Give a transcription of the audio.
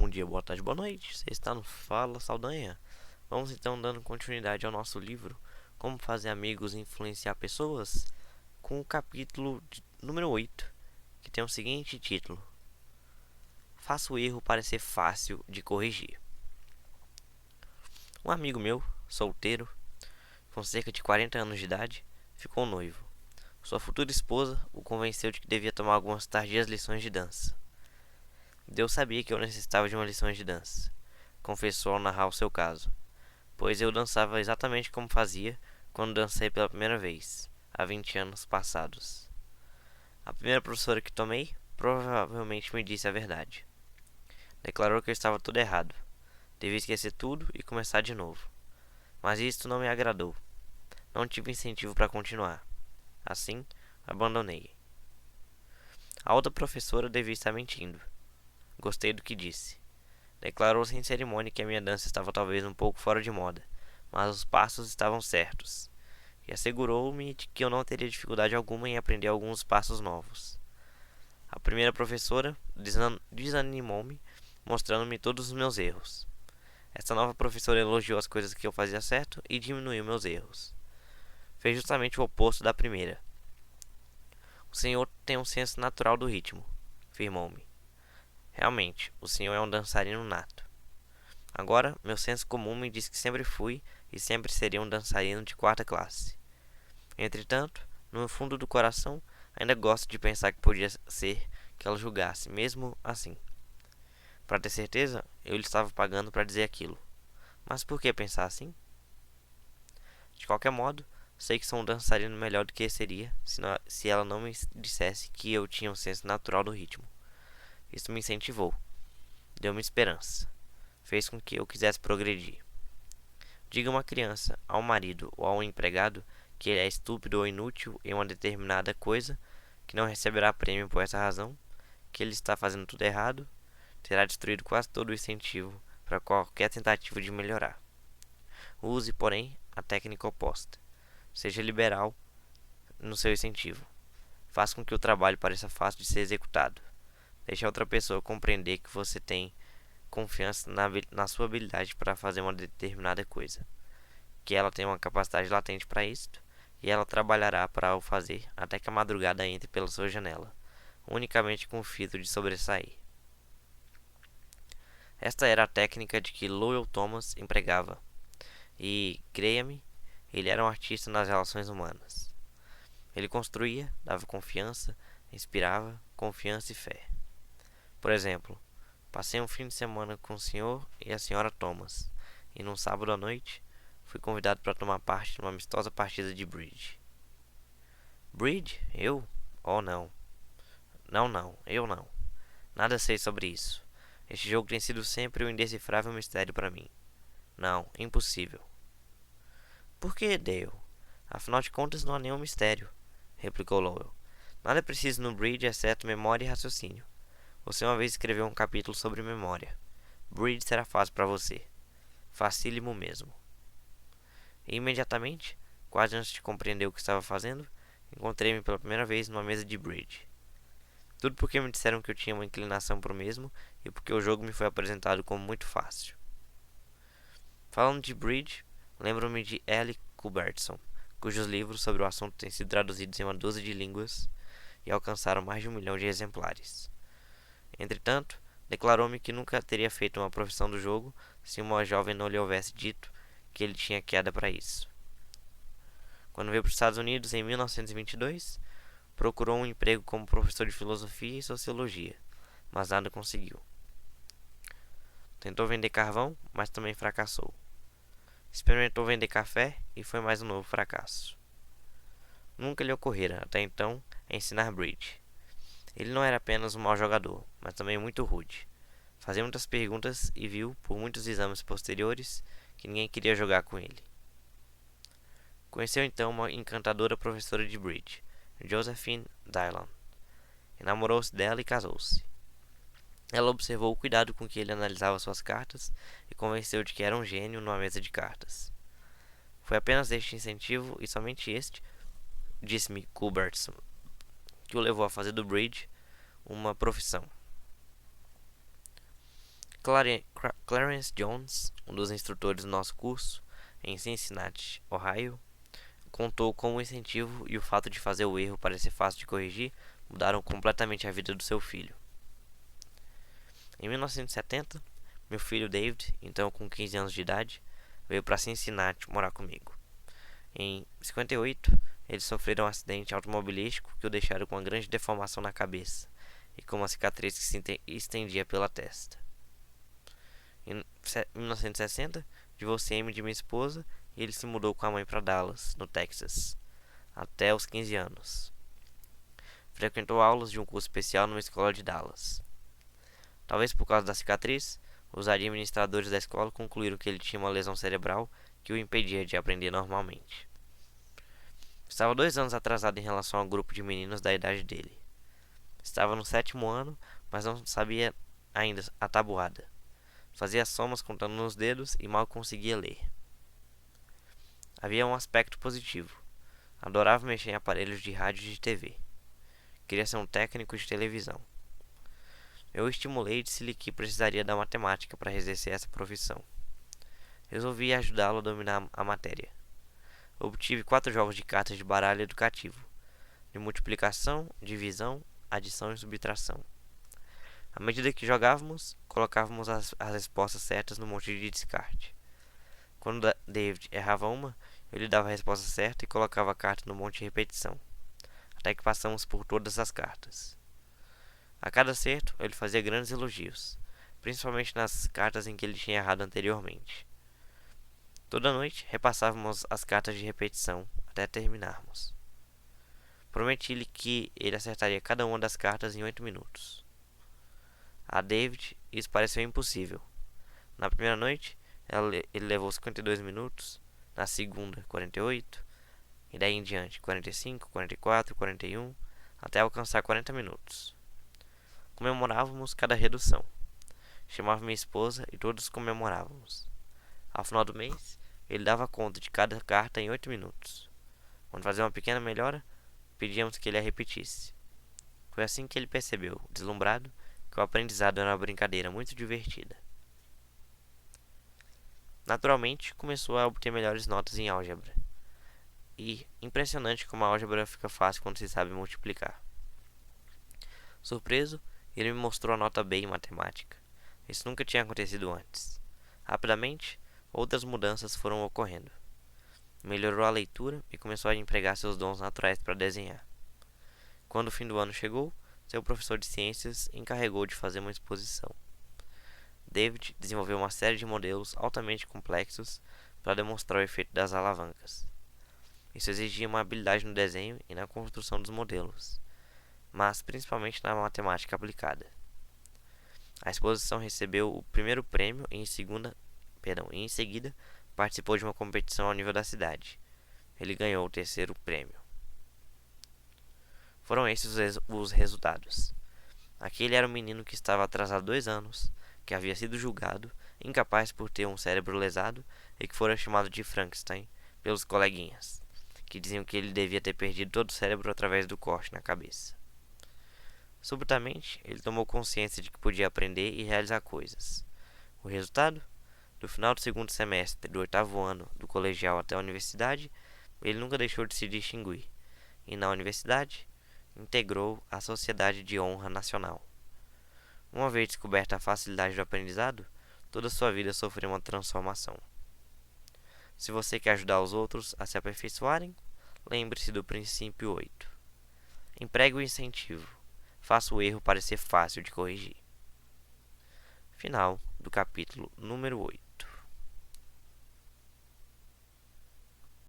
bom dia, boa tarde, boa noite. Você está no Fala Saldanha. Vamos então dando continuidade ao nosso livro Como Fazer Amigos e Influenciar Pessoas, com o capítulo número 8, que tem o seguinte título: Faça o erro parecer fácil de corrigir. Um amigo meu, solteiro, com cerca de 40 anos de idade, ficou noivo. Sua futura esposa o convenceu de que devia tomar algumas tardias lições de dança. Deus sabia que eu necessitava de uma lição de dança, confessou ao narrar o seu caso, pois eu dançava exatamente como fazia quando dancei pela primeira vez, há 20 anos passados. A primeira professora que tomei provavelmente me disse a verdade. Declarou que eu estava tudo errado, devia esquecer tudo e começar de novo. Mas isto não me agradou. Não tive incentivo para continuar. Assim, abandonei. A outra professora devia estar mentindo. Gostei do que disse. Declarou sem cerimônia que a minha dança estava talvez um pouco fora de moda, mas os passos estavam certos, e assegurou-me de que eu não teria dificuldade alguma em aprender alguns passos novos. A primeira professora desanimou-me, mostrando-me todos os meus erros. Esta nova professora elogiou as coisas que eu fazia certo e diminuiu meus erros. Fez justamente o oposto da primeira. O senhor tem um senso natural do ritmo, afirmou-me. Realmente, o senhor é um dançarino nato. Agora, meu senso comum me diz que sempre fui e sempre seria um dançarino de quarta classe. Entretanto, no fundo do coração, ainda gosto de pensar que podia ser que ela julgasse, mesmo assim. Para ter certeza, eu lhe estava pagando para dizer aquilo. Mas por que pensar assim? De qualquer modo, sei que sou um dançarino melhor do que seria se ela não me dissesse que eu tinha um senso natural do ritmo. Isso me incentivou, deu-me esperança, fez com que eu quisesse progredir. Diga a uma criança, ao marido ou ao empregado que ele é estúpido ou inútil em uma determinada coisa, que não receberá prêmio por essa razão, que ele está fazendo tudo errado, terá destruído quase todo o incentivo para qualquer tentativa de melhorar. Use, porém, a técnica oposta. Seja liberal no seu incentivo. Faça com que o trabalho pareça fácil de ser executado. Deixe a outra pessoa compreender que você tem confiança na sua habilidade para fazer uma determinada coisa, que ela tem uma capacidade latente para isto, e ela trabalhará para o fazer até que a madrugada entre pela sua janela, unicamente com o fito de sobressair. Esta era a técnica de que Lowell Thomas empregava, e, creia-me, ele era um artista nas relações humanas. Ele construía, dava confiança, inspirava confiança e fé. Por exemplo, passei um fim de semana com o senhor e a senhora Thomas, e num sábado à noite fui convidado para tomar parte numa amistosa partida de bridge. Bridge? Eu? Oh, não. Não, eu não. Nada sei sobre isso. Este jogo tem sido sempre um indecifrável mistério para mim. Não, impossível. Por que, Dale? Afinal de contas, não há nenhum mistério, replicou Lowell. Nada é preciso no bridge exceto memória e raciocínio. Você uma vez escreveu um capítulo sobre memória. Bridge será fácil para você. Facílimo mesmo. E imediatamente, quase antes de compreender o que estava fazendo, encontrei-me pela primeira vez numa mesa de bridge. Tudo porque me disseram que eu tinha uma inclinação para o mesmo e porque o jogo me foi apresentado como muito fácil. Falando de bridge, lembro-me de Ellie Culbertson, cujos livros sobre o assunto têm sido traduzidos em uma dúzia de línguas e alcançaram mais de 1 milhão de exemplares. Entretanto, declarou-me que nunca teria feito uma profissão do jogo se uma jovem não lhe houvesse dito que ele tinha queda para isso. Quando veio para os Estados Unidos em 1922, procurou um emprego como professor de filosofia e sociologia, mas nada conseguiu. Tentou vender carvão, mas também fracassou. Experimentou vender café e foi mais um novo fracasso. Nunca lhe ocorrera, até então, ensinar bridge. Ele não era apenas um mau jogador, mas também muito rude. Fazia muitas perguntas e viu, por muitos exames posteriores, que ninguém queria jogar com ele. Conheceu então uma encantadora professora de bridge, Josephine Dillon. Enamorou-se dela e casou-se. Ela observou o cuidado com que ele analisava suas cartas e convenceu de que era um gênio numa mesa de cartas. Foi apenas este incentivo, e somente este, disse-me Culbertson, que o levou a fazer do bridge uma profissão. Clarence Jones, um dos instrutores do nosso curso, em Cincinnati, Ohio, contou como o incentivo e o fato de fazer o erro parecer fácil de corrigir mudaram completamente a vida do seu filho. Em 1970, meu filho David, então com 15 anos de idade, veio para Cincinnati morar comigo. Em 58, eles sofreram um acidente automobilístico que o deixaram com uma grande deformação na cabeça e com uma cicatriz que se estendia pela testa. Em 1960, divorciei-me de minha esposa e ele se mudou com a mãe para Dallas, no Texas, até os 15 anos. Frequentou aulas de um curso especial numa escola de Dallas. Talvez por causa da cicatriz, os administradores da escola concluíram que ele tinha uma lesão cerebral que o impedia de aprender normalmente. Estava 2 anos atrasado em relação ao grupo de meninos da idade dele. Estava no 7º ano, mas não sabia ainda a tabuada. Fazia somas contando nos dedos e mal conseguia ler. Havia um aspecto positivo. Adorava mexer em aparelhos de rádio e de TV. Queria ser um técnico de televisão. Eu o estimulei e disse-lhe que precisaria da matemática para exercer essa profissão. Resolvi ajudá-lo a dominar a matéria. Obtive 4 jogos de cartas de baralho educativo, de multiplicação, divisão, adição e subtração. À medida que jogávamos, colocávamos as respostas certas no monte de descarte. Quando David errava uma, eu lhe dava a resposta certa e colocava a carta no monte de repetição, até que passamos por todas as cartas. A cada acerto, ele fazia grandes elogios, principalmente nas cartas em que ele tinha errado anteriormente. Toda noite, repassávamos as cartas de repetição até terminarmos. Prometi-lhe que ele acertaria cada uma das cartas em 8 minutos. A David, isso pareceu impossível. Na primeira noite, ele levou 52 minutos, na segunda, 48, e daí em diante, 45, 44, 41, até alcançar 40 minutos. Comemorávamos cada redução. Chamava minha esposa e todos comemorávamos. Ao final do mês, ele dava conta de cada carta em 8 minutos. Quando fazia uma pequena melhora, pedíamos que ele a repetisse. Foi assim que ele percebeu, deslumbrado, que o aprendizado era uma brincadeira muito divertida. Naturalmente, começou a obter melhores notas em álgebra. E impressionante como a álgebra fica fácil quando se sabe multiplicar. Surpreso, ele me mostrou a nota B em matemática. Isso nunca tinha acontecido antes. Rapidamente, outras mudanças foram ocorrendo. Melhorou a leitura e começou a empregar seus dons naturais para desenhar. Quando o fim do ano chegou, seu professor de ciências encarregou de fazer uma exposição. David desenvolveu uma série de modelos altamente complexos para demonstrar o efeito das alavancas. Isso exigia uma habilidade no desenho e na construção dos modelos, mas principalmente na matemática aplicada. A exposição recebeu o primeiro prêmio e em seguida participou de uma competição ao nível da cidade. Ele ganhou o 3º prêmio. Foram esses os resultados. Aquele era um menino que estava atrasado 2 anos, que havia sido julgado, incapaz por ter um cérebro lesado e que fora chamado de Frankenstein pelos coleguinhas, que diziam que ele devia ter perdido todo o cérebro através do corte na cabeça. Subitamente, ele tomou consciência de que podia aprender e realizar coisas. O resultado? Do final do 2º semestre do 8º ano do colegial até a universidade, ele nunca deixou de se distinguir, e na universidade, integrou a Sociedade de Honra Nacional. Uma vez descoberta a facilidade do aprendizado, toda sua vida sofreu uma transformação. Se você quer ajudar os outros a se aperfeiçoarem, lembre-se do princípio 8. Empregue o incentivo. Faça o erro parecer fácil de corrigir. Final do capítulo número 8.